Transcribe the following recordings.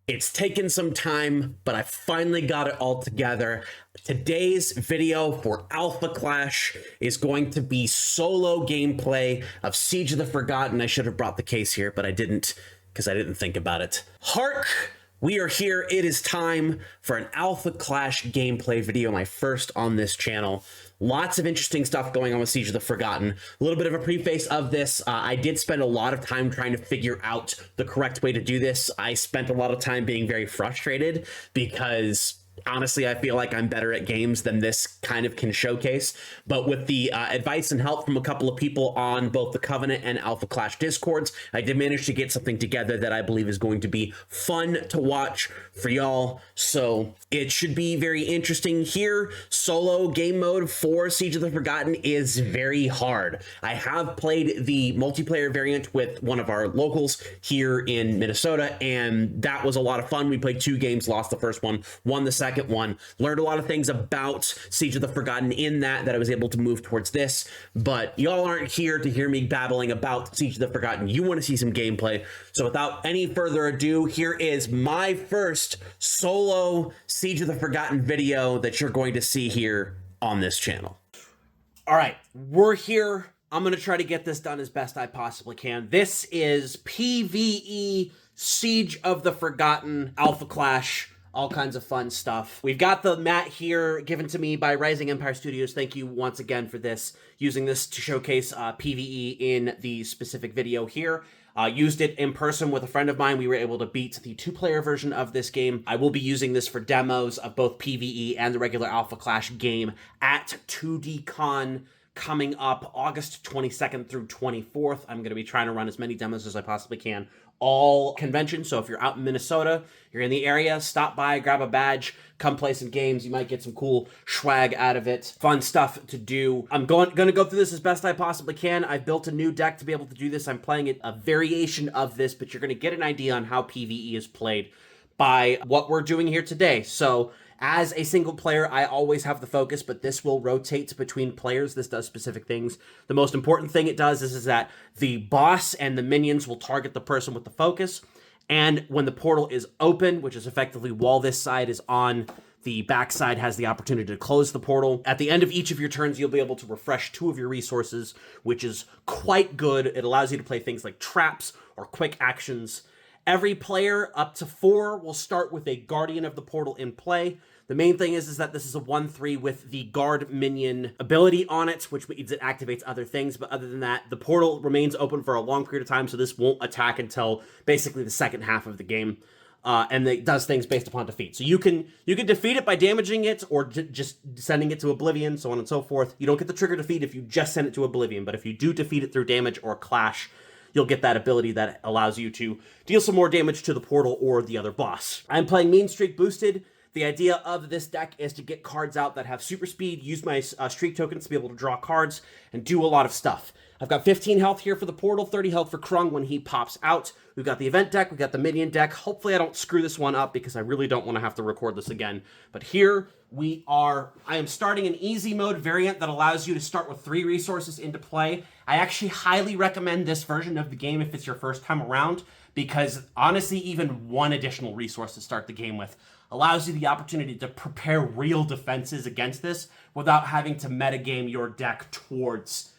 It's taken some time, but I finally got it all together. Today's video for Alpha Clash is going to be solo gameplay of Siege of the Forgotten. I should have brought the case here, but I didn't because I didn't think about it. HARK, we are here. It is time for an Alpha Clash gameplay video, my first on this channel. Lots of interesting stuff going on with Siege of the Forgotten. A little bit of a preface of this. I did spend a lot of time trying to figure out the correct way to do this. I spent a lot of time being very frustrated because honestly, I feel like I'm better at games than this kind of can showcase. But with the advice and help from a couple of people on both the Covenant and Alpha Clash Discords, I did manage to get something together that I believe is going to be fun to watch for y'all. So it should be very interesting here. Solo game mode for Siege of the Forgotten is very hard. I have played the multiplayer variant with one of our locals here in Minnesota, and that was a lot of fun. We played 2 games, lost the first one, won the second one, learned a lot of things about Siege of the Forgotten in that I was able to move towards this, but y'all aren't here to hear me babbling about Siege of the Forgotten. You want to see some gameplay. So without any further ado, here is my first solo Siege of the Forgotten video that you're going to see here on this channel. All right, we're here. I'm going to try to get this done as best I possibly can. This is PvE Siege of the Forgotten Alpha Clash. All kinds of fun stuff. We've got the mat here given to me by Rising Empire Studios. Thank you once again for this. Using this to showcase PvE in the specific video here. Used it in person with a friend of mine. We were able to beat the 2-player version of this game. I will be using this for demos of both PvE and the regular Alpha Clash game at 2DCon coming up August 22nd through 24th. I'm going to be trying to run as many demos as I possibly can. All conventions, so if you're out in Minnesota, you're in the area, stop by, grab a badge, come play some games. You might get some cool swag out of it. Fun stuff to do. I'm going to go through this as best I possibly can. I've built a new deck to be able to do this. I'm playing a variation of this, but you're going to get an idea on how PvE is played by what we're doing here today. So as a single player, I always have the focus, but this will rotate between players. This does specific things. The most important thing it does is that the boss and the minions will target the person with the focus. And when the portal is open, which is effectively while this side is on, the back side has the opportunity to close the portal. At the end of each of your turns, you'll be able to refresh 2 of your resources, which is quite good. It allows you to play things like traps or quick actions. Every player up to 4 will start with a Guardian of the Portal in play. The main thing is that this is a 1/3 with the Guard Minion ability on it, which means it activates other things. But other than that, the portal remains open for a long period of time, so this won't attack until basically the second half of the game. And it does things based upon defeat. So you can defeat it by damaging it or just sending it to Oblivion, so on and so forth. You don't get the trigger defeat if you just send it to Oblivion, but if you do defeat it through damage or clash, you'll get that ability that allows you to deal some more damage to the portal or the other boss. I'm playing Mean Streak Boosted. The idea of this deck is to get cards out that have super speed, use my streak tokens to be able to draw cards, and do a lot of stuff. I've got 15 health here for the portal, 30 health for Krung when he pops out. We've got the event deck, we've got the Minion deck. Hopefully I don't screw this one up because I really don't want to have to record this again. But here we are. I am starting an easy mode variant that allows you to start with 3 resources into play. I actually highly recommend this version of the game if it's your first time around, because honestly, even 1 additional resource to start the game with allows you the opportunity to prepare real defenses against this without having to metagame your deck towards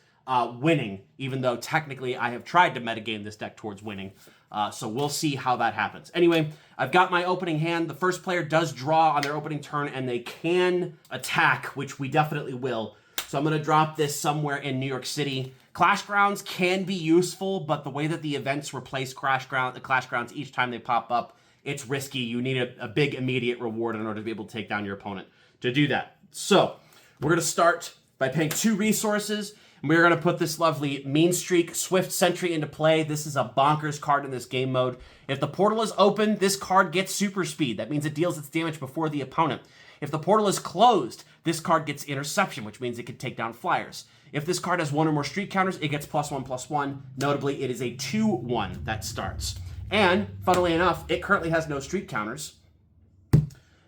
winning, even though technically I have tried to metagame this deck towards winning. So we'll see how that happens. Anyway, I've got my opening hand. The first player does draw on their opening turn, and they can attack, which we definitely will. So I'm going to drop this somewhere in New York City. Clash Grounds can be useful, but the way that the events replace Clash Grounds each time they pop up, it's risky. You need a big immediate reward in order to be able to take down your opponent to do that. So we're going to start by paying 2 resources, and we're going to put this lovely Mean Streak Swift Sentry into play. This is a bonkers card in this game mode. If the portal is open, this card gets super speed. That means it deals its damage before the opponent. If the portal is closed, this card gets interception, which means it can take down flyers. If this card has 1 or more streak counters, it gets +1/+1. Notably, it is a 2/1 that starts. And, funnily enough, it currently has no streak counters.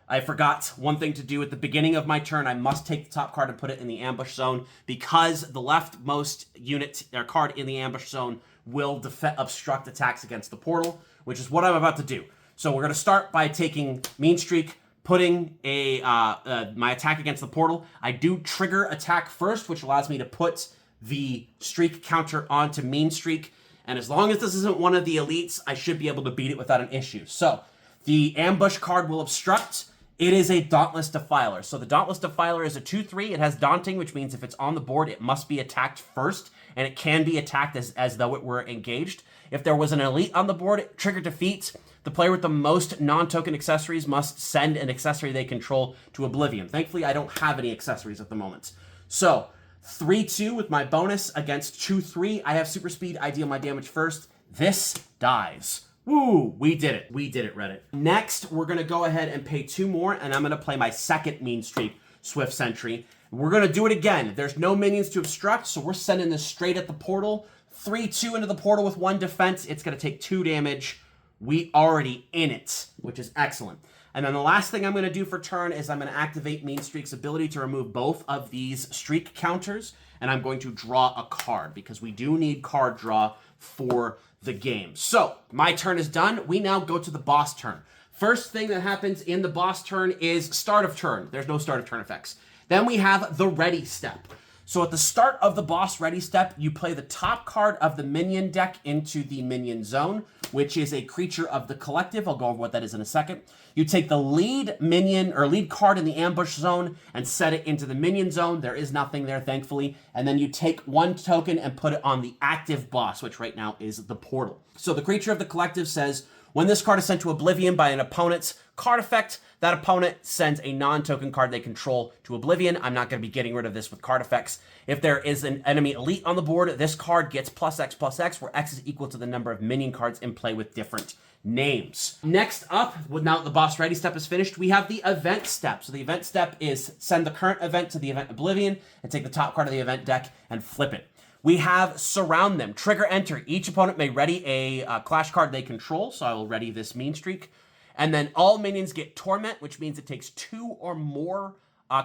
I forgot one thing to do at the beginning of my turn. I must take the top card and put it in the ambush zone, because the leftmost unit or card in the ambush zone will obstruct attacks against the portal, which is what I'm about to do. So we're going to start by taking Mean Streak, putting my attack against the portal. I do trigger attack first, which allows me to put the streak counter onto Mean Streak. And as long as this isn't one of the elites, I should be able to beat it without an issue. So the ambush card will obstruct. It is a Dauntless Defiler. So the Dauntless Defiler is a 2/3. It has Daunting, which means if it's on the board, it must be attacked first. And it can be attacked as though it were engaged. If there was an elite on the board, trigger defeat. The player with the most non-token accessories must send an accessory they control to oblivion. Thankfully, I don't have any accessories at the moment. So 3/2 with my bonus against 2/3. I have super speed. I deal my damage first. This dies. Woo, we did it. We did it, Reddit. Next, we're going to go ahead and pay 2 more, and I'm going to play my second Mean Streak Swift Sentry. We're going to do it again. There's no minions to obstruct, so we're sending this straight at the portal. 3/2 into the portal with 1 defense. It's going to take 2 damage. We already in it, which is excellent. And then the last thing I'm going to do for turn is I'm going to activate Mean Streak's ability to remove both of these streak counters, and I'm going to draw a card, because we do need card draw for the game. So my turn is done. We now go to the boss turn. First thing that happens in the boss turn is start of turn. There's no start of turn effects. Then we have the ready step. So at the start of the boss ready step, you play the top card of the minion deck into the minion zone, which is a creature of the collective. I'll go over what that is in a second. You take the lead minion or lead card in the ambush zone and set it into the minion zone. There is nothing there, thankfully. And then you take 1 token and put it on the active boss, which right now is the portal. So the creature of the collective says, when this card is sent to oblivion by an opponent's card effect, that opponent sends a non-token card they control to oblivion. I'm not going to be getting rid of this with card effects. If there is an enemy elite on the board, this card gets +X+X, where X is equal to the number of minion cards in play with different names. Next up, now that the boss ready step is finished, we have the event step. So the event step is send the current event to the event oblivion and take the top card of the event deck and flip it. We have Surround Them. Trigger Enter. Each opponent may ready a clash card they control, so I will ready this Mean Streak. And then all minions get Torment, which means it takes 2 or more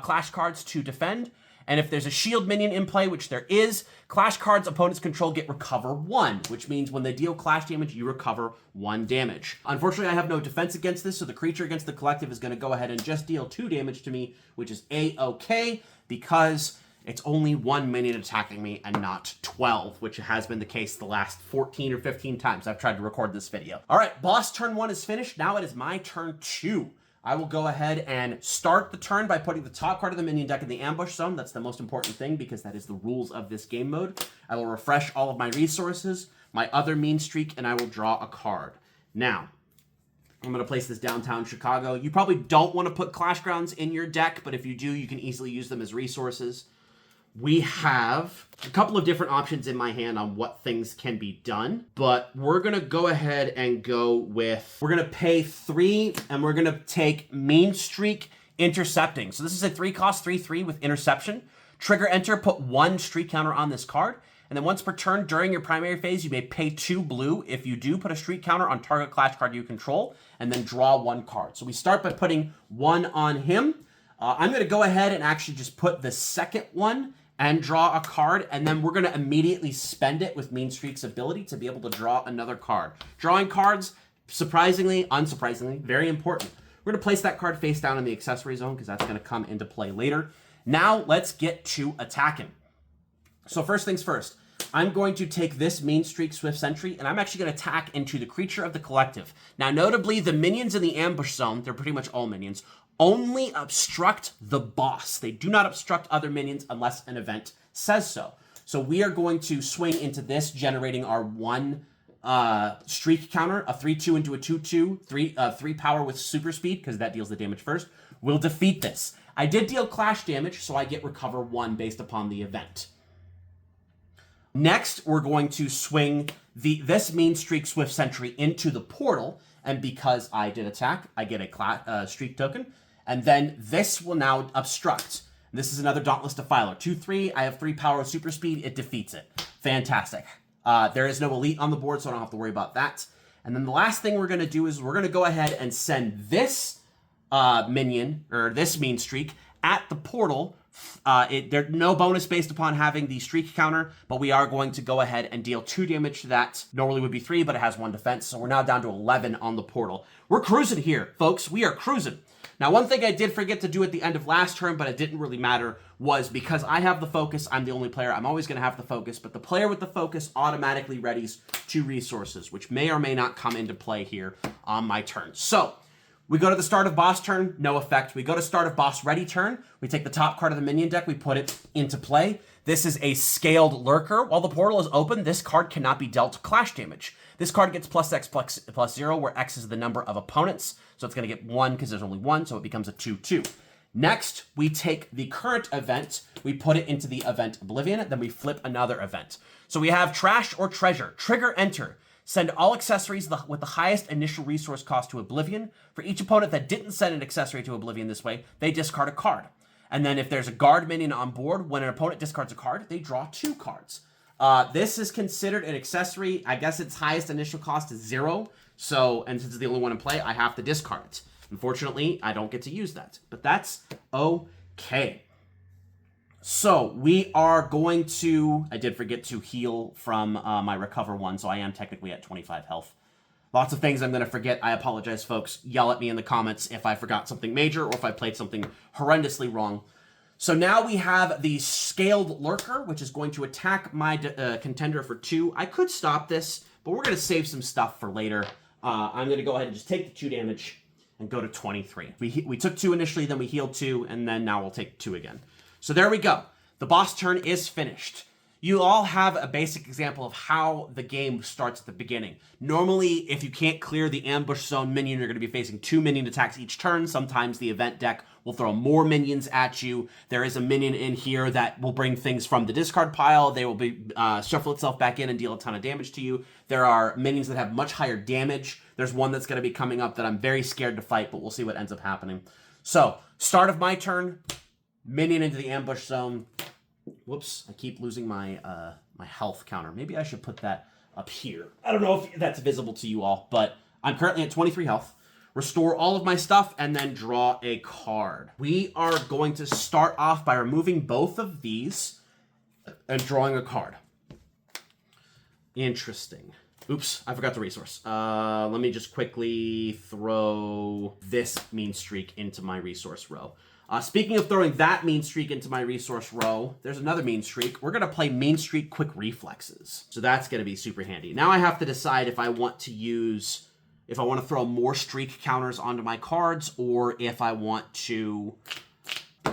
clash cards to defend. And if there's a shield minion in play, which there is, clash cards opponents control get Recover 1, which means when they deal clash damage, you recover 1 damage. Unfortunately, I have no defense against this, so the creature against the collective is going to go ahead and just deal 2 damage to me, which is A-okay, because it's only 1 minion attacking me and not 12, which has been the case the last 14 or 15 times I've tried to record this video. All right, boss turn 1 is finished. Now it is my turn 2. I will go ahead and start the turn by putting the top card of the minion deck in the ambush zone. That's the most important thing because that is the rules of this game mode. I will refresh all of my resources, my other Mean Streak, and I will draw a card. Now, I'm going to place this downtown Chicago. You probably don't want to put Clash Grounds in your deck, but if you do, you can easily use them as resources. We have a couple of different options in my hand on what things can be done, but we're going to go ahead and go with, we're going to pay 3 and we're going to take Mean Streak Intercepting. So this is a 3-cost 3/3 with Interception. Trigger Enter, put 1 streak counter on this card. And then once per turn during your primary phase, you may pay 2 blue. If you do, put a streak counter on target clash card you control and then draw 1 card. So we start by putting 1 on him. I'm going to go ahead and actually just put the second one and draw a card, and then we're going to immediately spend it with Mean Streak's ability to be able to draw another card. Drawing cards, surprisingly, unsurprisingly, very important. We're going to place that card face down in the accessory zone because that's going to come into play later. Now, let's get to attacking. So first things first, I'm going to take this Mean Streak Swift Sentry, and I'm actually going to attack into the creature of the collective. Now, notably, the minions in the ambush zone, they're pretty much all minions, only obstruct the boss. They do not obstruct other minions unless an event says so. So we are going to swing into this, generating our 1 streak counter, a 3/2 into a 2/2, 3 power with super speed, because that deals the damage first. We'll defeat this. I did deal clash damage, so I get Recover 1 based upon the event. Next, we're going to swing this Mean Streak Swift Sentry into the portal, and because I did attack, I get a streak token. And then this will now obstruct. This is another Dauntless Defiler. 2/3, I have 3 power with super speed, it defeats it. Fantastic. There is no elite on the board, so I don't have to worry about that. And then the last thing we're going to do is we're going to go ahead and send this minion, or this Mean Streak, at the portal There's no bonus based upon having the streak counter, but we are going to go ahead and deal 2 damage to that. Normally would be 3, but it has 1 defense, so we're now down to 11 on the portal. We're cruising here, folks. We are cruising. Now, one thing I did forget to do at the end of last turn, but it didn't really matter, was because I have the focus, I'm the only player, I'm always going to have the focus, but the player with the focus automatically readies 2 resources, which may or may not come into play here on my turn. So, we go to the start of boss turn, no effect. We go to start of boss ready turn. We take the top card of the minion deck, we put it into play. This is a scaled lurker. While the portal is open, this card cannot be dealt clash damage. This card gets +X+0, where X is the number of opponents. So it's going to get 1 because there's only 1, so it becomes a 2/2. Next, we take the current event, we put it into the event Oblivion, then we flip another event. So we have Trash or Treasure. Trigger enter. Send all accessories with the highest initial resource cost to Oblivion. For each opponent that didn't send an accessory to Oblivion this way, they discard a card. And then if there's a guard minion on board, when an opponent discards a card, they draw 2 cards. This is considered an accessory. I guess its highest initial cost is 0. So, and since it's the only one in play, I have to discard it. Unfortunately, I don't get to use that. But that's okay. So, we are going to... I did forget to heal from my recover 1, so I am technically at 25 health. Lots of things I'm going to forget. I apologize, folks. Yell at me in the comments if I forgot something major or if I played something horrendously wrong. So now we have the Scaled Lurker, which is going to attack my contender for 2. I could stop this, but we're going to save some stuff for later. I'm going to go ahead and just take the 2 damage and go to 23. We took 2 initially, then we healed 2, and then now we'll take 2 again. So there we go. The boss turn is finished. You all have a basic example of how the game starts at the beginning. Normally, if you can't clear the ambush zone minion, you're going to be facing 2 minion attacks each turn. Sometimes the event deck will throw more minions at you. There is a minion in here that will bring things from the discard pile. They will be shuffle itself back in and deal a ton of damage to you. There are minions that have much higher damage. There's one that's going to be coming up that I'm very scared to fight, but we'll see what ends up happening. So, start of my turn, minion into the ambush zone. Whoops, I keep losing my my health counter. Maybe I should put that up here. I don't know if that's visible to you all, but I'm currently at 23 health. Restore all of my stuff, and then draw a card. We are going to start off by removing both of these and drawing a card. Interesting. Oops, I forgot the resource. Let me just quickly throw this mean streak into my resource row. Speaking of throwing that mean streak into my resource row, there's another mean streak. We're going to play mean streak quick reflexes. So that's going to be super handy. Now I have to decide if I want to use, if I want to throw more streak counters onto my cards, or if I want to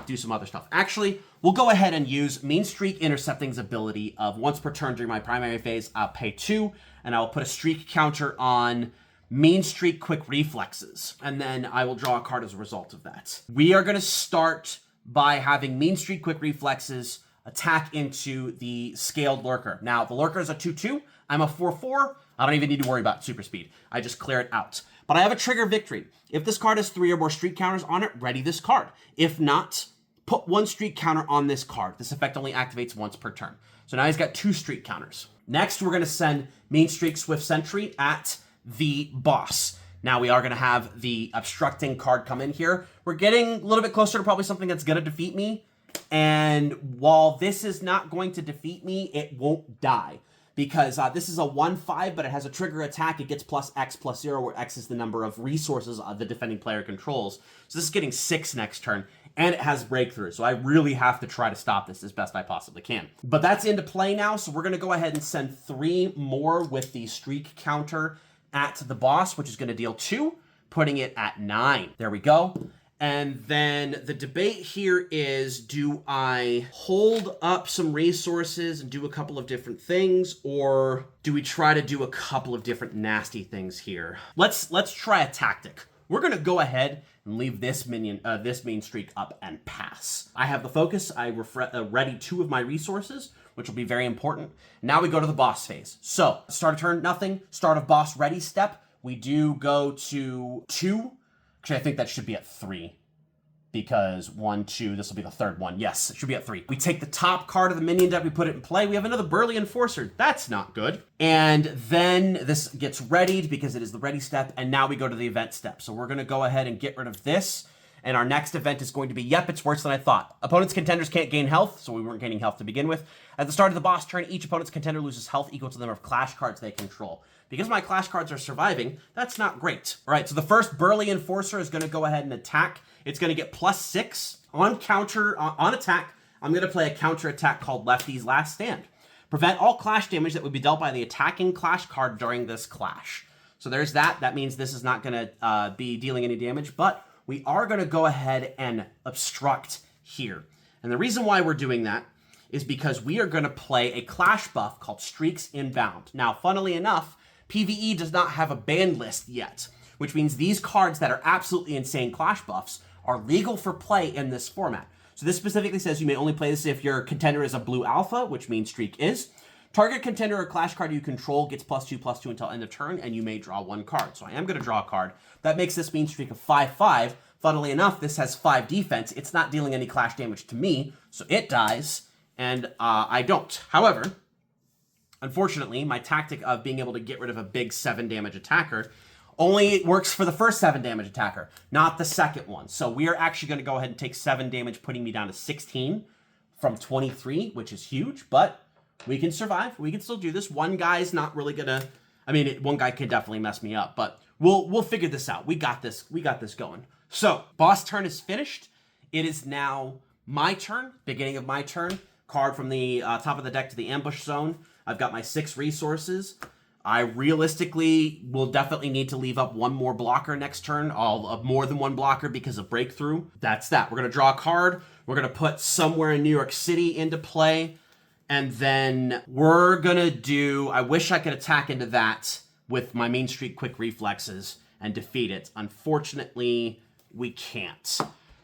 do some other stuff. Actually, we'll go ahead and use mean streak intercepting's ability of once per turn during my primary phase, I'll pay 2, and I'll put a streak counter on mean streak quick reflexes, and then I will draw a card as a result of that. We are going to start by having mean streak quick reflexes attack into the Scaled Lurker. Now, the Lurker is a 2/2. I'm a 4/4. I don't even need to worry about super speed. I just clear it out. But I have a trigger victory. If this card has 3 or more streak counters on it, ready this card. If not, put 1 streak counter on this card. This effect only activates once per turn. So now he's got 2 streak counters. Next, we're going to send mean streak Swift Sentry at the boss. Now we are going to have the obstructing card come in here. We're getting a little bit closer to probably something that's going to defeat me. And while this is not going to defeat me, it won't die. Because this is a 1/5, but it has a trigger attack. It gets +X+0, where X is the number of resources the defending player controls. So this is getting 6 next turn. And it has breakthrough. So I really have to try to stop this as best I possibly can. But that's into play now. So we're going to go ahead and send 3 more with the streak counter at the boss, which is going to deal 2, putting it at 9. There we go. And then the debate here is, do I hold up some resources and do a couple of different things, or do we try to do a couple of different nasty things here? Let's try a tactic. We're going to go ahead and leave this minion, this mean streak up and pass. I have the focus. I ready 2 of my resources, which will be very important. Now we go to the boss phase. So, start of turn, nothing. Start of boss ready step. We do go to 2. Actually, I think that should be at 3. Because 1, 2, this will be the third one. Yes, it should be at 3. We take the top card of the minion deck, we put it in play. We have another Burly Enforcer. That's not good. And then this gets readied because it is the ready step. And now we go to the event step. So we're going to go ahead and get rid of this. And our next event is going to be, yep, it's worse than I thought. Opponent's contenders can't gain health, so we weren't gaining health to begin with. At the start of the boss turn, each opponent's contender loses health equal to the number of clash cards they control. Because my clash cards are surviving, that's not great. All right, so the first Burly Enforcer is going to go ahead and attack. It's going to get +6 on counter, on attack. I'm going to play a counter attack called Lefty's Last Stand. Prevent all clash damage that would be dealt by the attacking clash card during this clash. So there's that. That means this is not going to be dealing any damage, but we are going to go ahead and obstruct here. And the reason why we're doing that is because we are going to play a clash buff called Streaks Inbound. Now, funnily enough, PvE does not have a ban list yet, which means these cards that are absolutely insane clash buffs are legal for play in this format. So this specifically says you may only play this if your contender is a blue alpha, which means Streak is. Target contender or clash card you control gets +2/+2 until end of turn, and you may draw 1 card. So I am going to draw a card. That makes this mean streak of 5/5. Funnily enough, this has 5 defense. It's not dealing any clash damage to me, so it dies, and I don't. However, unfortunately, my tactic of being able to get rid of a big 7 damage attacker only works for the first 7 damage attacker, not the second one. So we are actually going to go ahead and take 7 damage, putting me down to 16 from 23, which is huge, but we can survive. We can still do this. One guy's not really going to, I mean, one guy could definitely mess me up, but we'll figure this out. We got this. We got this going. So boss turn is finished. It is now my turn, beginning of my turn. Card from the top of the deck to the ambush zone. I've got my 6 resources. I realistically will definitely need to leave up 1 more blocker next turn. I'll more than 1 blocker because of breakthrough. That's that. We're going to draw a card. We're going to put somewhere in New York City into play. And then we're going to do, I wish I could attack into that with my Mean Streak Quick Reflexes and defeat it. Unfortunately, we can't.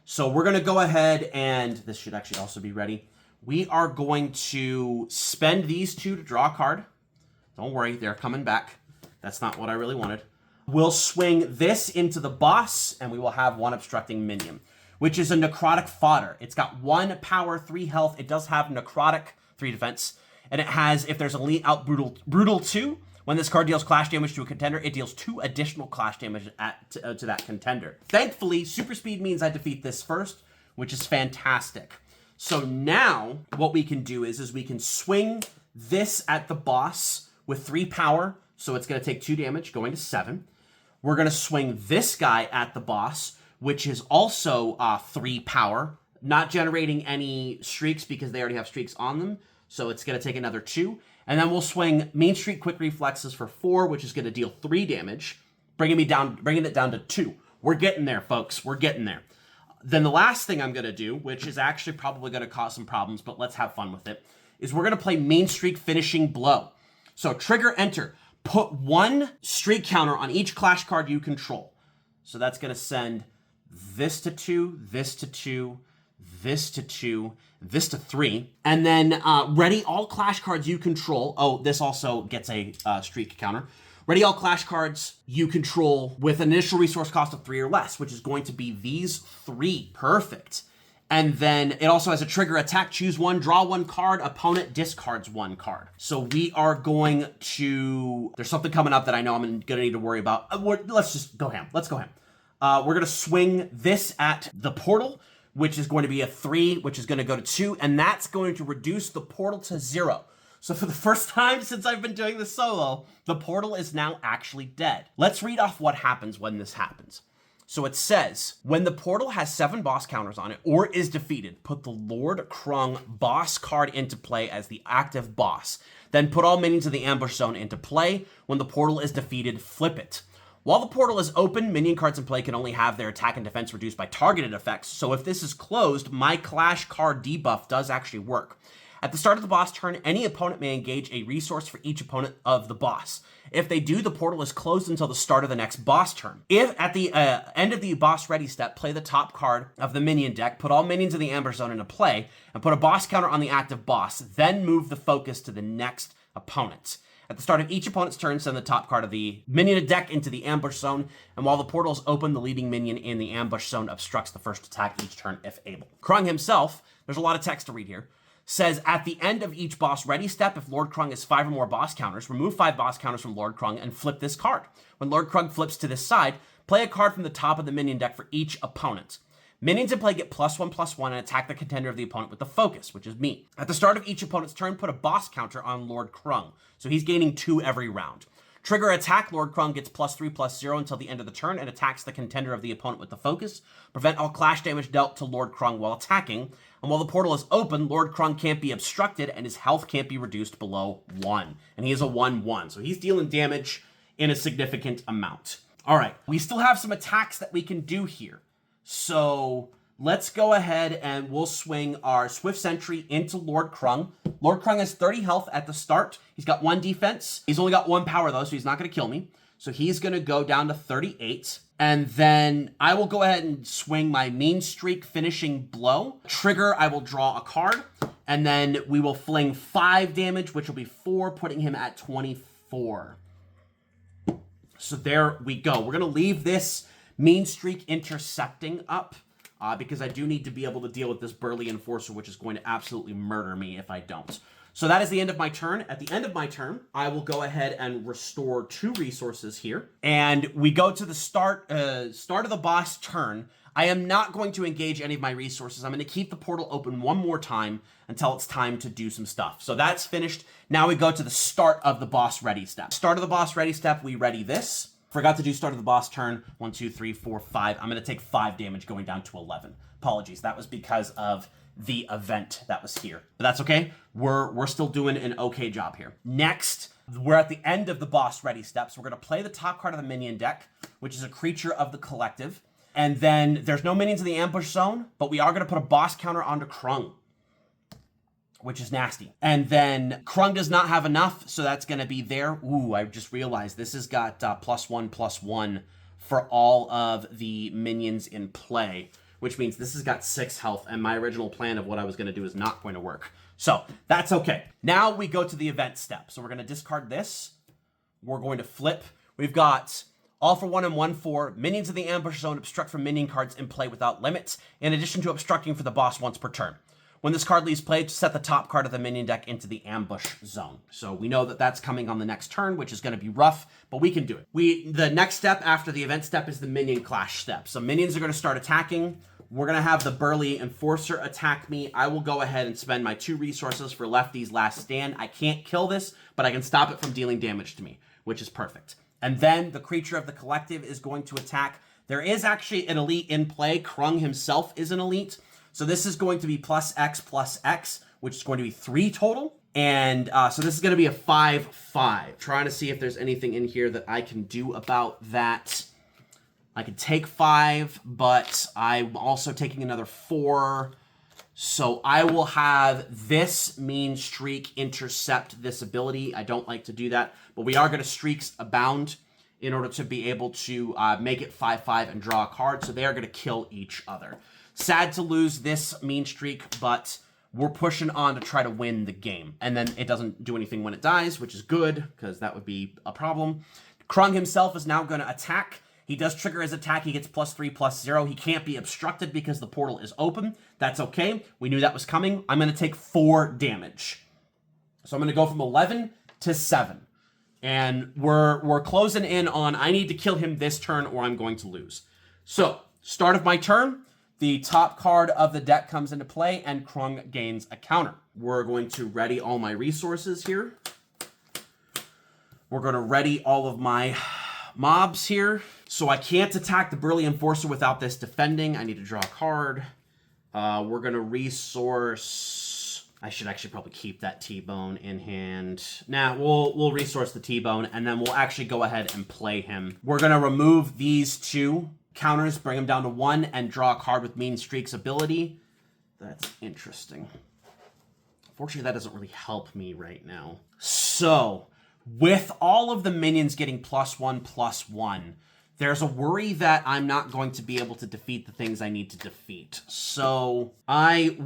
So we're going to go ahead and, this should actually also be ready. We are going to spend these 2 to draw a card. Don't worry, they're coming back. That's not what I really wanted. We'll swing this into the boss, and we will have 1 obstructing minion, which is a necrotic fodder. It's got 1 power, 3 health. It does have necrotic, 3 defense, and it has, if there's elite out brutal 2, when this card deals clash damage to a contender, it deals 2 additional clash damage to that contender. Thankfully, super speed means I defeat this first, which is fantastic. So now what we can do is we can swing this at the boss with 3 power, so it's going to take 2 damage, going to 7. We're going to swing this guy at the boss, which is also 3 power, not generating any streaks because they already have streaks on them, so it's going to take another 2. And then we'll swing Mean Streak Quick Reflexes for 4, which is going to deal 3 damage, bringing it down to 2. We're getting there, folks. We're getting there. Then the last thing I'm going to do, which is actually probably going to cause some problems, but let's have fun with it, is we're going to play Mean Streak Finishing Blow. So trigger enter. Put 1 streak counter on each clash card you control. So that's going to send this to 2, this to 2, this to 2, this to 3. And then ready all clash cards you control. Oh, this also gets a streak counter. Ready all clash cards you control with an initial resource cost of 3 or less, which is going to be these 3. Perfect. And then it also has a trigger attack. Choose 1, draw 1 card. Opponent discards 1 card. So we are going to, there's something coming up that I know I'm going to need to worry about. Let's just go ham. Let's go ham. We're going to swing this at the portal, which is going to be a 3, which is going to go to 2. And that's going to reduce the portal to 0. So for the first time since I've been doing this solo, the portal is now actually dead. Let's read off what happens when this happens. So it says, when the portal has 7 boss counters on it or is defeated, put the Lord Krung boss card into play as the active boss. Then put all minions of the ambush zone into play. When the portal is defeated, flip it. While the portal is open, minion cards in play can only have their attack and defense reduced by targeted effects. So if this is closed, my clash card debuff does actually work. At the start of the boss turn, any opponent may engage a resource for each opponent of the boss. If they do, the portal is closed until the start of the next boss turn. If at the end of the boss ready step, play the top card of the minion deck, put all minions of the ambush zone into play, and put a boss counter on the active boss, then move the focus to the next opponent. At the start of each opponent's turn, send the top card of the minion deck into the ambush zone, and while the portal is open, the leading minion in the ambush zone obstructs the first attack each turn if able. Krung himself, there's a lot of text to read here, says at the end of each boss ready step, if Lord Krung has 5 or more boss counters, remove 5 boss counters from Lord Krung and flip this card. When Lord Krung flips to this side, play a card from the top of the minion deck for each opponent. Minions in play get +1/+1 and attack the contender of the opponent with the focus, which is me. At the start of each opponent's turn, put a boss counter on Lord Krung. So he's gaining 2 every round. Trigger attack, Lord Krung gets +3/+0 until the end of the turn and attacks the contender of the opponent with the focus. Prevent all clash damage dealt to Lord Krung while attacking. And while the portal is open, Lord Krung can't be obstructed and his health can't be reduced below 1. And he is a 1/1, so he's dealing damage in a significant amount. All right, we still have some attacks that we can do here. So let's go ahead and we'll swing our Swift Sentry into Lord Krung. Lord Krung has 30 health at the start. He's got 1 defense. He's only got 1 power though, so he's not going to kill me. So he's going to go down to 38. And then I will go ahead and swing my Mean Streak Finishing Blow. Trigger, I will draw a card. And then we will fling 5 damage, which will be 4, putting him at 24. So there we go. We're going to leave this Mean Streak Intercepting up because I do need to be able to deal with this Burly Enforcer, which is going to absolutely murder me if I don't. So that is the end of my turn. At the end of my turn, I will go ahead and restore 2 resources here. And we go to the start of the boss turn. I am not going to engage any of my resources. I'm going to keep the portal open one more time until it's time to do some stuff. So that's finished. Now we go to the start of the boss ready step. Start of the boss ready step, we ready this. Forgot to do start of the boss turn. 1, 2, 3, 4, 5. I'm going to take 5 damage going down to 11. Apologies. That was because of the event that was here. But that's okay. We're still doing an okay job here. Next, we're at the end of the boss ready steps. We're going to play the top card of the Minion deck, which is a creature of the collective. And then there's no minions in the ambush zone, but we are going to put a boss counter onto Krung, which is nasty. And then Krung does not have enough, so that's going to be there. Ooh, I just realized this has got +1/+1 for all of the minions in play, which means this has got 6 health, and my original plan of what I was going to do is not going to work. So that's okay. Now we go to the event step. So we're going to discard this. We're going to flip. We've got all for 1 and 1 for minions in the ambush zone obstruct from minion cards in play without limits, in addition to obstructing for the boss once per turn. When this card leaves play, set the top card of the minion deck into the ambush zone. So we know that that's coming on the next turn, which is going to be rough, but we can do it. The next step after the event step is the minion clash step. So minions are going to start attacking. We're going to have the Burly Enforcer attack me. I will go ahead and spend my 2 resources for Lefty's Last Stand. I can't kill this, but I can stop it from dealing damage to me, which is perfect. And then the creature of the collective is going to attack. There is actually an elite in play. Krung himself is an elite. So this is going to be +X+X, which is going to be 3 total. And so this is going to be a 5/5. Trying to see if there's anything in here that I can do about that. I could take 5, but I'm also taking another 4. So I will have this Mean Streak intercept this ability. I don't like to do that, but we are going to Streaks Abound in order to be able to make it 5/5 and draw a card. So they are going to kill each other. Sad to lose this Mean Streak, but we're pushing on to try to win the game. And then it doesn't do anything when it dies, which is good, because that would be a problem. Krung himself is now going to attack. He does trigger his attack. He gets +3/+0. He can't be obstructed because the portal is open. That's okay. We knew that was coming. I'm going to take 4 damage. So I'm going to go from 11 to 7. And we're closing in on I need to kill him this turn or I'm going to lose. So, start of my turn. The top card of the deck comes into play, and Krung gains a counter. We're going to ready all my resources here. We're going to ready all of my mobs here. So I can't attack the Burly Enforcer without this defending. I need to draw a card. We're going to resource... I should actually probably keep that T-Bone in hand. Nah, we'll resource the T-Bone, and then we'll actually go ahead and play him. We're going to remove these 2 counters, bring them down to 1, and draw a card with Mean Streak's ability. That's interesting. Unfortunately, that doesn't really help me right now. So, with all of the minions getting +1/+1, there's a worry that I'm not going to be able to defeat the things I need to defeat. So, I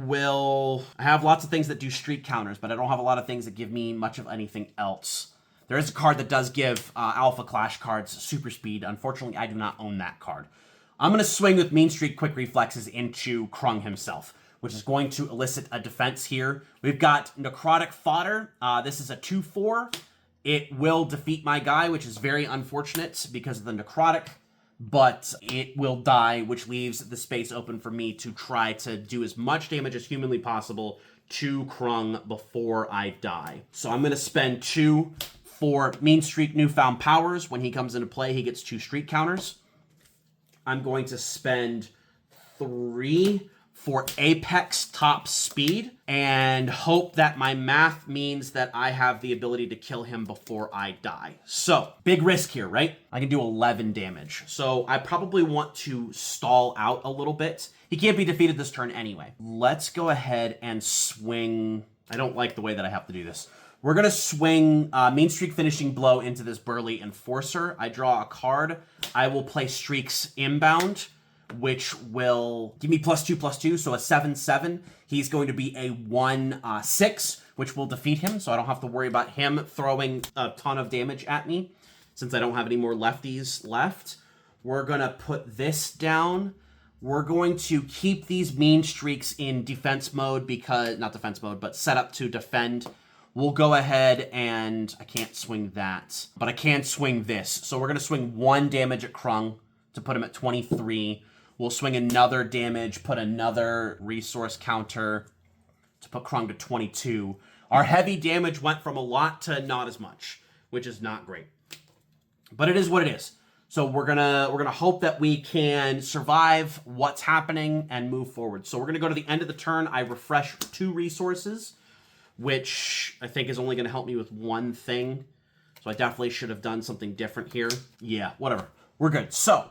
have lots of things that do streak counters, but I don't have a lot of things that give me much of anything else. There is a card that does give Alpha Clash cards super speed. Unfortunately, I do not own that card. I'm going to swing with Mean Streak Quick Reflexes into Krung himself, which is going to elicit a defense here. We've got Necrotic Fodder. This is a 2/4. It will defeat my guy, which is very unfortunate because of the Necrotic. but it will die, which leaves the space open for me to try to do as much damage as humanly possible to Krung before I die. So I'm going to spend 2 for Mean Streak Newfound Powers. When he comes into play, he gets 2 streak counters. I'm going to spend 3 for Apex Top Speed and hope that my math means that I have the ability to kill him before I die. So, big risk here, right? I can do 11 damage. So, I probably want to stall out a little bit. He can't be defeated this turn anyway. Let's go ahead and swing. I don't like the way that I have to do this. We're going to swing Mean Streak Finishing Blow into this Burly Enforcer. I draw a card. I will play Streaks Inbound, which will give me +2/+2, so a 7/7. He's going to be a 1/6, which will defeat him, so I don't have to worry about him throwing a ton of damage at me, since I don't have any more lefties left. We're going to put this down. We're going to keep these Mean Streaks in defense mode because, not defense mode, but set up to defend. We'll go ahead and, I can't swing that, but I can swing this. So we're going to swing 1 damage at Krung to put him at 23. We'll swing another damage, put another resource counter to put Krung to 22. Our heavy damage went from a lot to not as much, which is not great. But it is what it is. So we're gonna hope that we can survive what's happening and move forward. So we're gonna go to the end of the turn. I refresh 2 resources, which I think is only gonna help me with 1 thing. So I definitely should have done something different here. Yeah, whatever. We're good. So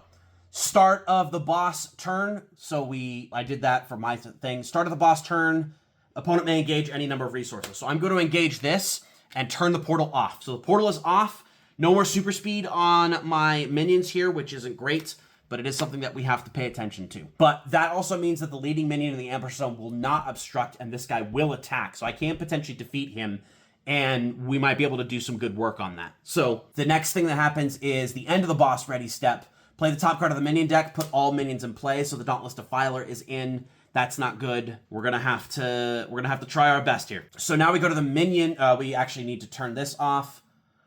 start of the boss turn. So I did that for my thing. Start of the boss turn. Opponent may engage any number of resources. So I'm going to engage this and turn the portal off. So the portal is off. No more super speed on my minions here, which isn't great, but it is something that we have to pay attention to. But that also means that the leading minion in the Ambush Zone will not obstruct, and this guy will attack. So I can potentially defeat him, and we might be able to do some good work on that. So the next thing that happens is the end of the boss ready step. Play the top card of the minion deck, put all minions in play, so the Dauntless Defiler is in. That's not good. We're gonna have to try our best here. So now we go to the minion. We actually need to turn this off.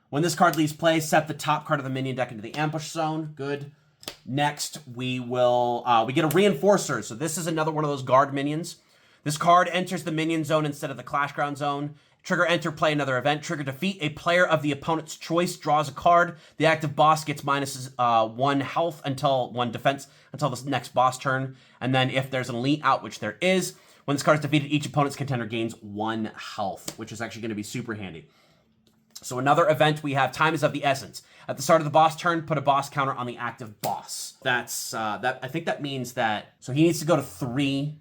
When this card leaves play, set the top card of the minion deck into the ambush zone. Good. Next, we will we get a reinforcer. So this is another one of those guard minions. This card enters the minion zone instead of the clash ground zone. Trigger enter, play another event. Trigger defeat a player of the opponent's choice, draws a card. The active boss gets -1 health until 1 defense until the next boss turn. And then if there's an elite out, which there is, when this card is defeated, each opponent's contender gains 1 health, which is actually going to be super handy. So another event, we have Time is of the Essence. At the start of the boss turn, put a boss counter on the active boss. That's I think that means that, so he needs to go to 3.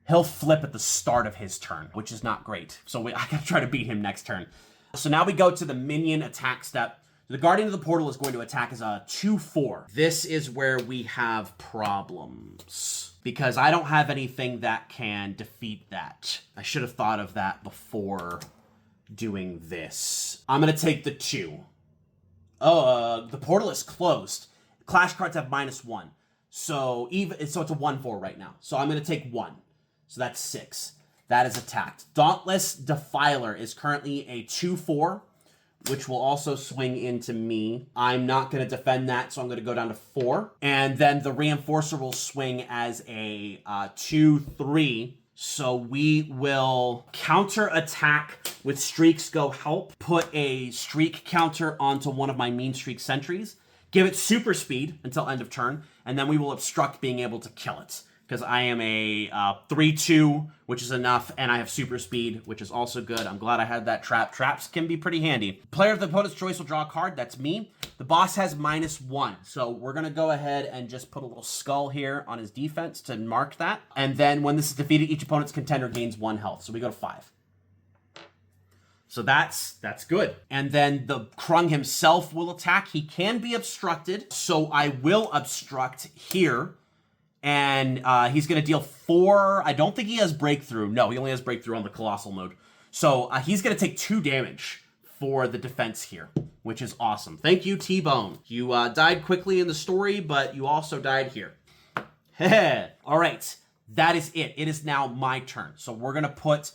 He'll flip at the start of his turn, which is not great. So I gotta try to beat him next turn. So now we go to the minion attack step. The Guardian of the Portal is going to attack as a 2/4. This is where we have problems, because I don't have anything that can defeat that. I should have thought of that before doing this. I'm gonna take the 2. Oh, the portal is closed. Clash cards have -1. So it's a 1/4 right now. So I'm gonna take 1. So that's 6. That is attacked. Dauntless Defiler is currently a 2/4, which will also swing into me. I'm not going to defend that, so I'm going to go down to 4. And then the Reinforcer will swing as a 2/3. So we will counter attack with Streaks Go Help, put a streak counter onto one of my Mean Streak sentries, give it super speed until end of turn, and then we will obstruct being able to kill it. Because I am a 3/2, which is enough, and I have super speed, which is also good. I'm glad I had that trap. Traps can be pretty handy. Player of the opponent's choice will draw a card. That's me. The boss has -1, so we're going to go ahead and just put a little skull here on his defense to mark that. And then when this is defeated, each opponent's contender gains 1 health. So we go to 5. So that's good. And then the Krung himself will attack. He can be obstructed, so I will obstruct here. And he's going to deal 4. I don't think he has breakthrough. No, he only has breakthrough on the Colossal mode. So he's going to take 2 damage for the defense here, which is awesome. Thank you, T-Bone. You died quickly in the story, but you also died here. All right, that is it. It is now my turn. So we're going to put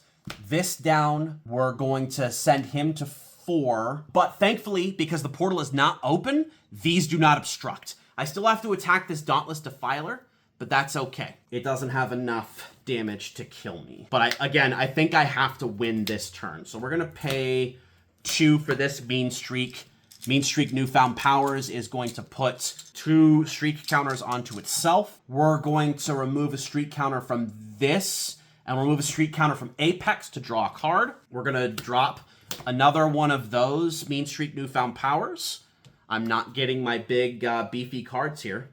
this down. We're going to send him to 4. But thankfully, because the portal is not open, these do not obstruct. I still have to attack this Dauntless Defiler, but that's okay. It doesn't have enough damage to kill me. But I think I have to win this turn. So we're gonna pay 2 for this Mean Streak. Mean Streak Newfound Powers is going to put 2 streak counters onto itself. We're going to remove a streak counter from this and remove a streak counter from Apex to draw a card. We're gonna drop another one of those Mean Streak Newfound Powers. I'm not getting my big beefy cards here.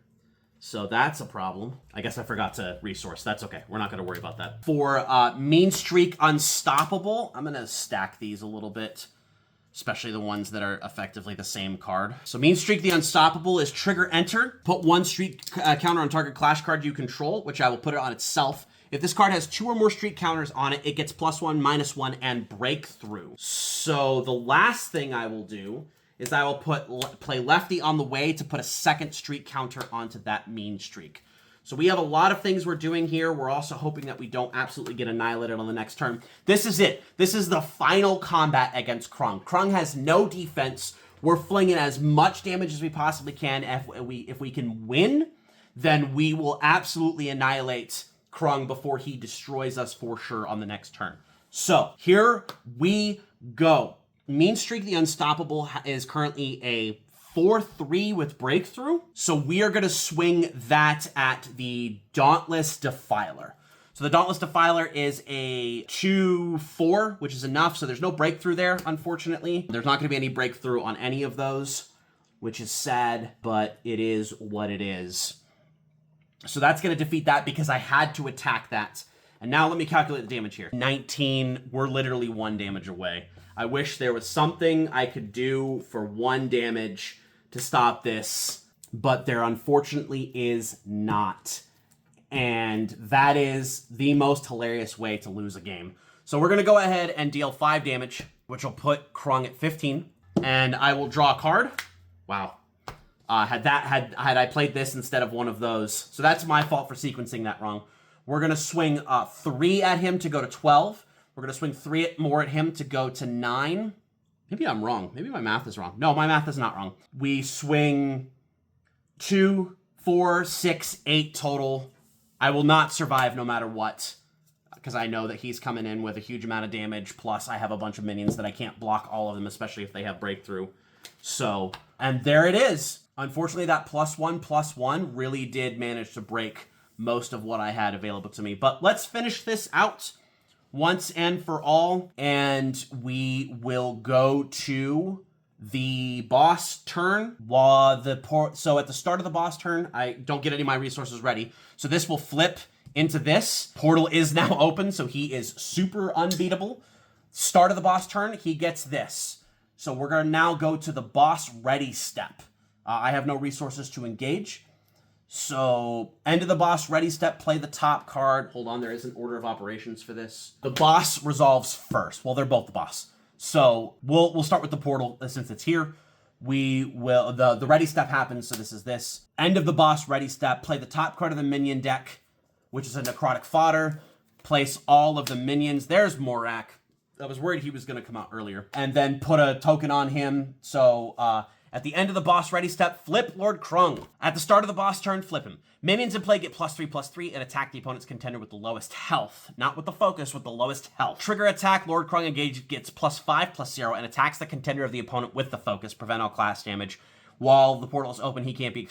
So that's a problem. I guess I forgot to resource. That's okay. We're not going to worry about that. For Mean Streak Unstoppable, I'm going to stack these a little bit, especially the ones that are effectively the same card. So Mean Streak the Unstoppable is trigger enter. Put 1 streak counter on target clash card you control, which I will put it on itself. If this card has 2 or more streak counters on it, it gets +1, -1, and breakthrough. So the last thing I will do is I will play Lefty on the way to put a 2nd streak counter onto that Mean Streak. So we have a lot of things we're doing here. We're also hoping that we don't absolutely get annihilated on the next turn. This is it. This is the final combat against Krung. Krung has no defense. We're flinging as much damage as we possibly can. If we can win, then we will absolutely annihilate Krung before he destroys us for sure on the next turn. So here we go. Mean Streak the Unstoppable is currently a 4-3 with breakthrough. So we are going to swing that at the Dauntless Defiler. So the Dauntless Defiler is a 2-4, which is enough. So there's no breakthrough there, unfortunately. There's not going to be any breakthrough on any of those, which is sad, but it is what it is. So that's going to defeat that because I had to attack that. And now let me calculate the damage here. 19, we're literally 1 damage away. I wish there was something I could do for 1 damage to stop this, but there unfortunately is not. And that is the most hilarious way to lose a game. So we're going to go ahead and deal 5 damage, which will put Krung at 15. And I will draw a card. Wow. Had I played this instead of one of those. So that's my fault for sequencing that wrong. We're going to swing 3 at him to go to 12. We're going to swing 3 more at him to go to 9. Maybe I'm wrong. Maybe my math is wrong. No, my math is not wrong. We swing 2, 4, 6, 8 total. I will not survive no matter what, because I know that he's coming in with a huge amount of damage, plus I have a bunch of minions that I can't block all of them, especially if they have breakthrough. So, and there it is. Unfortunately, that +1/+1 really did manage to break most of what I had available to me. But let's finish this out once and for all, and we will go to the boss turn. So at the start of the boss turn, I don't get any of my resources ready. So this will flip into this. Portal is now open, so he is super unbeatable. Start of the boss turn, he gets this. So we're going to now go to the boss ready step. I have no resources to engage. So, end of the boss ready step, play the top card. Hold on, there is an order of operations for this. The boss resolves first. Well, they're both the boss. So, we'll start with the portal since it's here. We will, the ready step happens, so this is this. End of the boss ready step, play the top card of the minion deck, which is a necrotic fodder. Place all of the minions. There's Morak. I was worried he was going to come out earlier. And then put a token on him. So, at the end of the boss ready step, flip Lord Krung. At the start of the boss turn, flip him. Minions in play get +3/+3 and attack the opponent's contender with the lowest health. Not with the focus, with the lowest health. Trigger attack, Lord Krung engaged gets +5/+0 and attacks the contender of the opponent with the focus. Prevent all class damage. While the portal is open, he can't be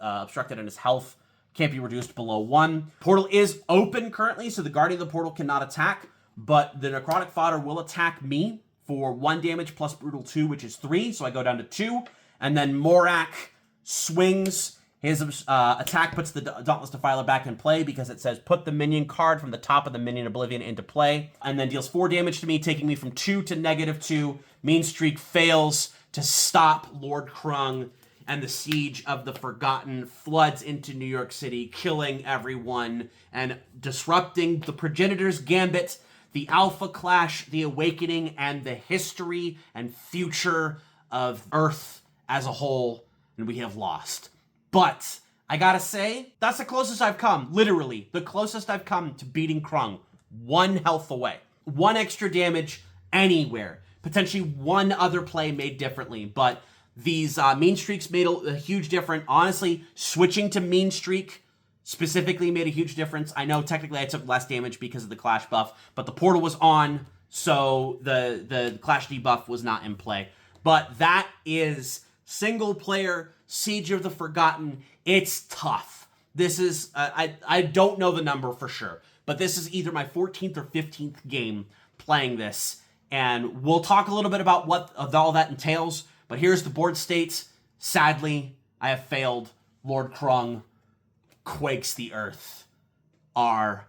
obstructed and his health can't be reduced below 1. Portal is open currently, so the Guardian of the Portal cannot attack, but the Necrotic Fodder will attack me for 1 damage plus Brutal 2, which is 3, so I go down to 2. And then Morak swings. His attack puts the Dauntless Defiler back in play because it says put the minion card from the top of the Minion Oblivion into play. And then deals 4 damage to me, taking me from 2 to -2. Mean Streak fails to stop Lord Krung, and the Siege of the Forgotten floods into New York City, killing everyone and disrupting the Progenitor's Gambit, the Alpha Clash, the Awakening, and the history and future of Earth as a whole, and we have lost. But I gotta say, that's the closest I've come, literally, the closest I've come to beating Krung. 1 health away. 1 extra damage anywhere. Potentially 1 other play made differently, but These mean streaks made a huge difference. Honestly, switching to mean streak specifically made a huge difference. I know technically I took less damage because of the Clash buff, but the portal was on, so the Clash debuff was not in play. But that is single player Siege of the Forgotten. It's tough. This is, I don't know the number for sure, but this is either my 14th or 15th game playing this. And we'll talk a little bit about what all that entails. But here's the board states. Sadly, I have failed. Lord Krung quakes the earth. R.I.P.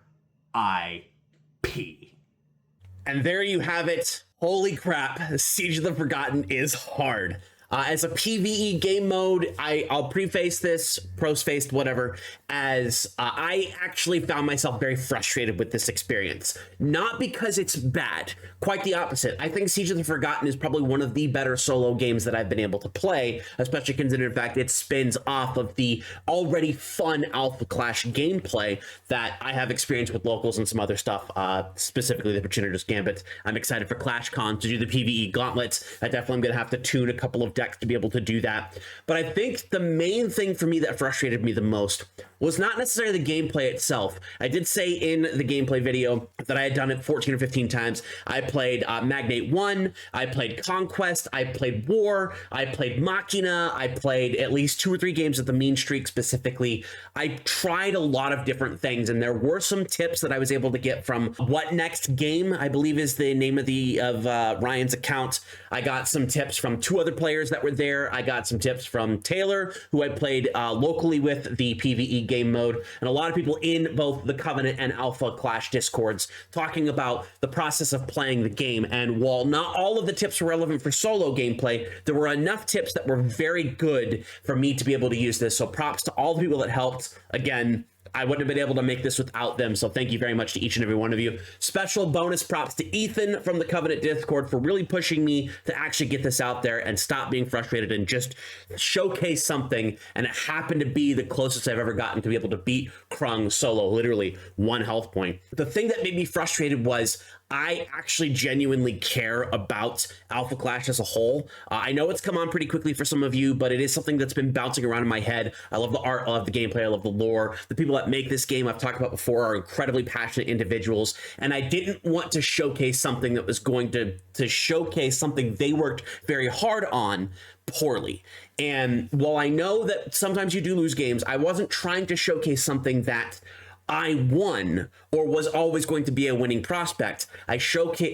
And there you have it. Holy crap, Siege of the Forgotten is hard. As a PvE game mode, I'll preface this, postface, whatever, as I actually found myself very frustrated with this experience. Not because it's bad, quite the opposite. I think Siege of the Forgotten is probably one of the better solo games that I've been able to play, especially considering the fact it spins off of the already fun Alpha Clash gameplay that I have experienced with locals and some other stuff, specifically the Progenitor's Gambit. I'm excited for ClashCon to do the PvE gauntlets. I definitely am going to have to tune a couple of decks to be able to do that. But I think the main thing for me that frustrated me the most was not necessarily the gameplay itself. I did say in the gameplay video that I had done it 14 or 15 times. I played Magnate 1, I played Conquest, I played War, I played Machina, I played at least 2 or 3 games of the Mean Streak specifically. I tried a lot of different things, and there were some tips that I was able to get from What Next Game, I believe is the name of Ryan's account. I got some tips from 2 other players that were there. I got some tips from Taylor, who I played locally with the PvE game mode, and a lot of people in both the Covenant and Alpha Clash discords talking about the process of playing the game. And while not all of the tips were relevant for solo gameplay, there were enough tips that were very good for me to be able to use this. So props to all the people that helped. Again, I wouldn't have been able to make this without them, so thank you very much to each and every one of you. Special bonus props to Ethan from the Covenant Discord for really pushing me to actually get this out there and stop being frustrated and just showcase something, and it happened to be the closest I've ever gotten to be able to beat Krung solo, literally 1 health point. The thing that made me frustrated was I actually genuinely care about Alpha Clash as a whole. I know it's come on pretty quickly for some of you, but it is something that's been bouncing around in my head. I love the art, I love the gameplay, I love the lore. The people that make this game I've talked about before are incredibly passionate individuals, and I didn't want to showcase something that was going to showcase something they worked very hard on poorly. And while I know that sometimes you do lose games, I wasn't trying to showcase something that I won or was always going to be a winning prospect. I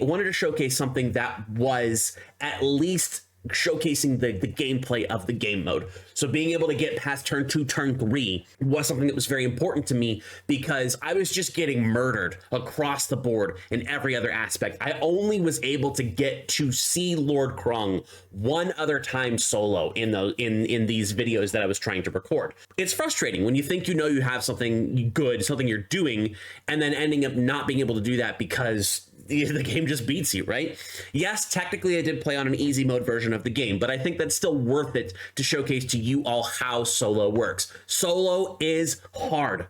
wanted to showcase something that was at least showcasing the gameplay of the game mode. So being able to get past turn 2, turn 3 was something that was very important to me, because I was just getting murdered across the board in every other aspect. I only was able to get to see Lord Krung 1 other time solo in these videos that I was trying to record. It's frustrating when you think you have something good, something you're doing, and then ending up not being able to do that because the game just beats you, right? Yes, technically I did play on an easy mode version of the game, but I think that's still worth it to showcase to you all how solo works. Solo is hard.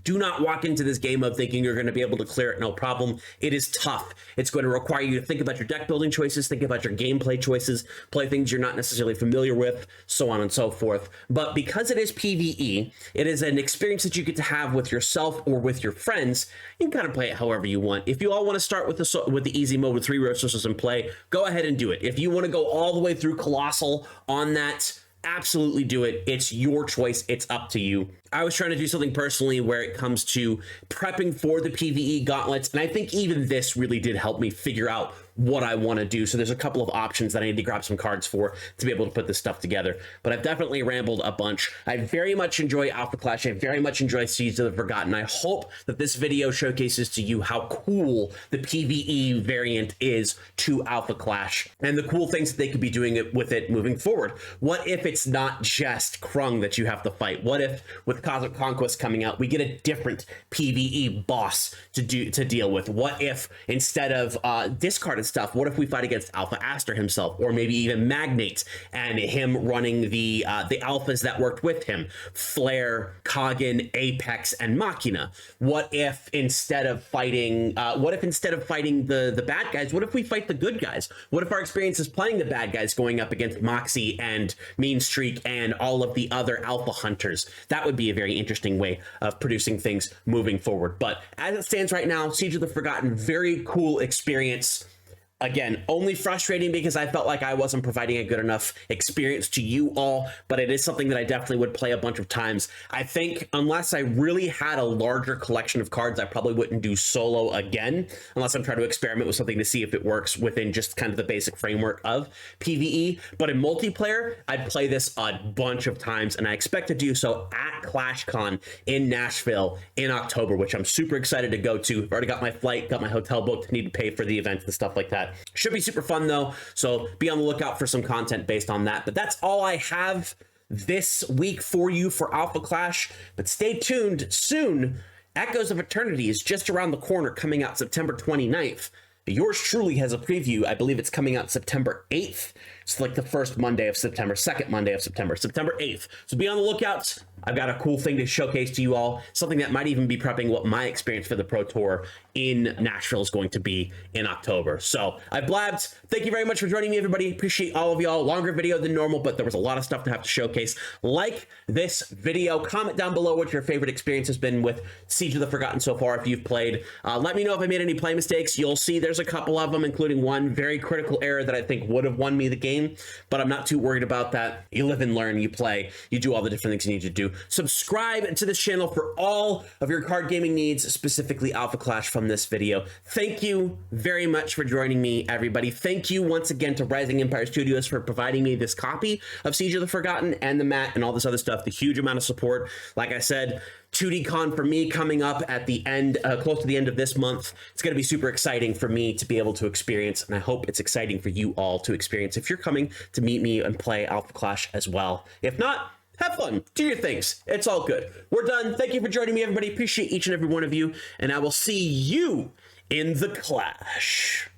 Do not walk into this game of thinking you're going to be able to clear it no problem. It is tough. It's going to require you to think about your deck building choices, think about your gameplay choices, play things you're not necessarily familiar with, so on and so forth. But because it is PvE, it is an experience that you get to have with yourself or with your friends. You can kind of play it however you want. If you all want to start with the easy mode with 3 resources and play, go ahead and do it. If you want to go all the way through Colossal on that, absolutely do it. It's your choice. It's up to you. I was trying to do something personally where it comes to prepping for the PvE gauntlets, and I think even this really did help me figure out what I want to do. So there's a couple of options that I need to grab some cards for to be able to put this stuff together. But I've definitely rambled a bunch. I very much enjoy Alpha Clash. I very much enjoy Siege of the Forgotten. I hope that this video showcases to you how cool the PvE variant is to Alpha Clash and the cool things that they could be doing with it moving forward. What if it's not just Krung that you have to fight? What if with Cosmic Conquest coming out, we get a different PvE boss to deal with? What if instead of discarded stuff, what if we fight against Alpha Aster himself, or maybe even Magnate and him running the alphas that worked with him, Flare, Kagan, Apex, and Machina? What if instead of fighting the bad guys, what if we fight the good guys? What if our experience is playing the bad guys going up against Moxie and Mean Streak and all of the other alpha hunters? That would be a very interesting way of producing things moving forward. But as it stands right now, Siege of the Forgotten, very cool experience. Again, only frustrating because I felt like I wasn't providing a good enough experience to you all, but it is something that I definitely would play a bunch of times. I think unless I really had a larger collection of cards, I probably wouldn't do solo again, unless I'm trying to experiment with something to see if it works within just kind of the basic framework of PvE. But in multiplayer, I'd play this a bunch of times, and I expect to do so at ClashCon in Nashville in October, which I'm super excited to go to. I've already got my flight, got my hotel booked, need to pay for the events and stuff like that. Should be super fun though, so be on the lookout for some content based on that. But that's all I have this week for you for Alpha Clash. But stay tuned, soon Echoes of Eternity is just around the corner, coming out September 29th. Yours truly has a preview. I believe it's coming out September 8th. It's like the first Monday of September, second Monday of September, September 8th. So be on the lookout. I've got a cool thing to showcase to you all, something that might even be prepping what my experience for the Pro Tour in Nashville is going to be in October. So I've blabbed. Thank you very much for joining me, everybody. Appreciate all of y'all. Longer video than normal, but there was a lot of stuff to have to showcase. Like this video, comment down below what your favorite experience has been with Siege of the Forgotten so far if you've played. Let me know if I made any play mistakes. You'll see there's a couple of them, including one very critical error that I think would have won me the game, but I'm not too worried about that. You live and learn, you play, you do all the different things you need to do. Subscribe to this channel for all of your card gaming needs, specifically Alpha Clash from this video. Thank you very much for joining me, everybody. Thank you once again to Rising Empire Studios for providing me this copy of Siege of the Forgotten and the mat and all this other stuff, the huge amount of support. Like I said, 2D Con for me coming up at the end, close to the end of this month. It's going to be super exciting for me to be able to experience, and I hope it's exciting for you all to experience if you're coming to meet me and play Alpha Clash as well. If not, have fun, do your things. It's all good. We're done. Thank you for joining me, everybody. Appreciate each and every one of you, and I will see you in the Clash.